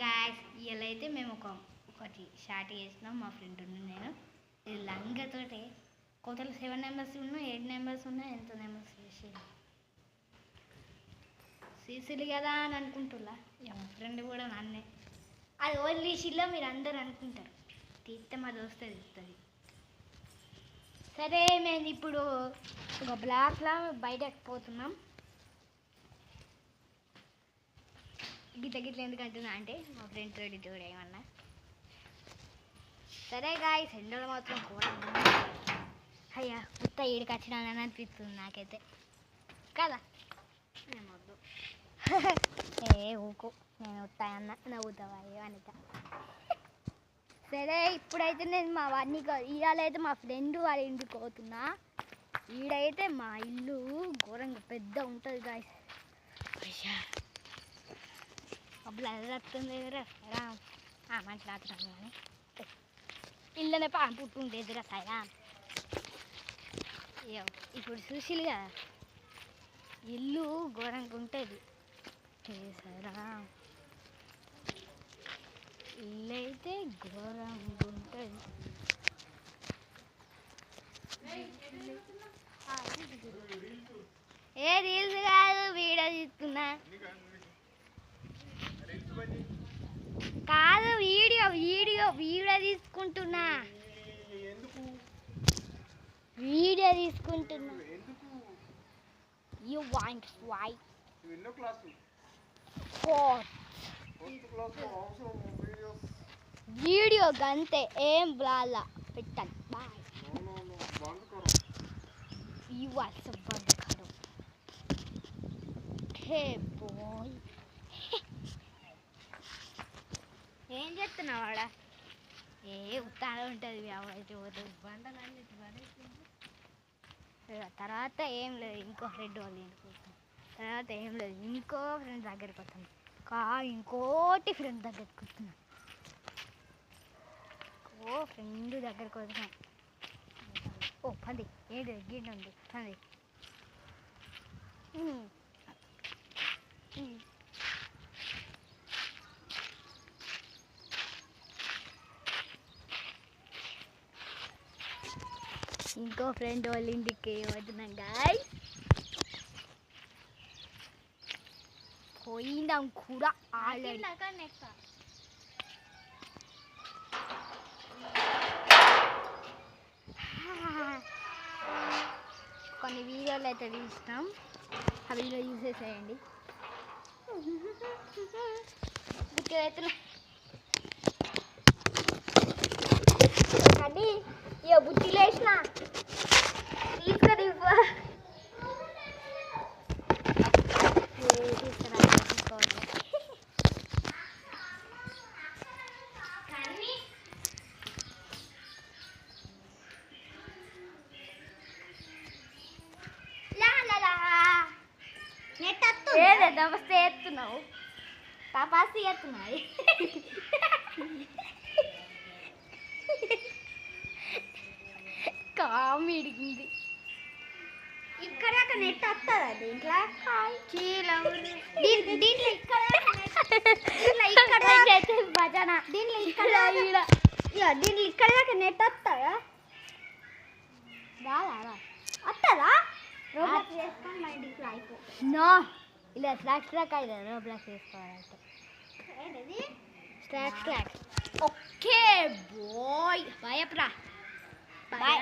guys ఇలా అయితే మేము ఒకటి షార్ట్ చేసినాం మా ఫ్రెండ్ నేను ఇది లంగతోటే కోతలు 7 నెంబర్స్ ఉన్నాయి 8 నెంబర్స్ ఉన్నాయి ఎంత నెంబర్స్ చేసి సీసీలు కదా అని అనుకుంటున్నా మా ఫ్రెండ్ కూడా నన్నే అది ఓన్లీ షిల్లో మీరు అందరు అనుకుంటారు తీస్తే మా దోస్తే తీస్తుంది సరే మేము ఇప్పుడు ఒక బ్లాక్లా బయటకు పోతున్నాం గిట్ల ఎందుకు అంటున్నా అంటే మా ఫ్రెండ్ తోటి చూడేమన్నా సరే గాయస్ ఎండలు మాత్రం కూడా అయ్యా ఉత్త ఈడికి వచ్చినానని అనిపిస్తుంది నాకైతే కదా ఏమొద్దు ఏ ఊకు నేను ఉత్తాయన్న నవ్వుతావా అనిత సరే ఇప్పుడైతే నేను మా వాడిని ఇవాళైతే మా ఫ్రెండ్ వాళ్ళ ఇంటికి పోతున్నా ఈడైతే మా ఇల్లు ఘోరంగా పెద్ద ఉంటుంది గాయస్ అయ్యా అప్పుడు అది వస్తుంది మంచి రాత్రున్నాను కానీ ఇళ్ళనే పుట్టుంటే ఎదురా సైరా ఇప్పుడు చూసిలు కదా ఇల్లు ఘోరంగా ఉంటుంది సరా ఇల్లు అయితే ఘోరంగా ఉంటుంది ఏ రీల్స్ కాదు వీడియో తీసుకున్నా కాదు వీడియో తీసుకుంటున్నా యూ వాంట్ వై వీడియో గంతే ఏం బ్లాలా పెట్టాలి బాయ్ యూ ఆల్సో బంద్ కరో హే బాయ్ ఏం చేస్తున్నావు వాడ ఏ ఉత్తానే ఉంటుంది అయితే పోతుంది తర్వాత ఏం లేదు ఇంకో ఫ్రెండ్ వాళ్ళు ఇంటికి తర్వాత ఏం లేదు ఇంకో ఫ్రెండ్ దగ్గరికి వస్తాను ఇంకోటి ఫ్రెండ్ దగ్గరికి వస్తున్నాను ఫ్రెండ్ దగ్గరికి వస్తున్నాను పంది ఏంటి గిడ్డ ఉంది పంది ఇంకో ఫ్రెండ్ వాళ్ళ ఇంటికి వస్తున్నాం గాయ్ పోయిందాం కూడా ఆల్రెడీ కొన్ని వీడియోలు అయితే తీసినాం ఆ వీడియో చూసేసేయండి అండి ఇక బుద్ధిలో వేసిన తీసుకురా ఏదే నమస్తే ఎత్తున్నావు పాపాసి ఎత్తున్నాయి కామిడిగింది ఇక్కడ నెట్ వస్తుందా దీంట్లో దీంట్లో ఇక్కడ భజన దీంట్లో ఇక్కడ దాకా నెట్ వస్తుందా వస్తుందా రోబ్లాక్స్ చేసుకొని మా ఇంటికి అయిపో నో ఇలా స్లాక్ అయితే రోబ్లాక్స్ చేసుకోవాలంటే స్లాక్ ఓకే బాయ్ బాయ్ అప్రా బాయ్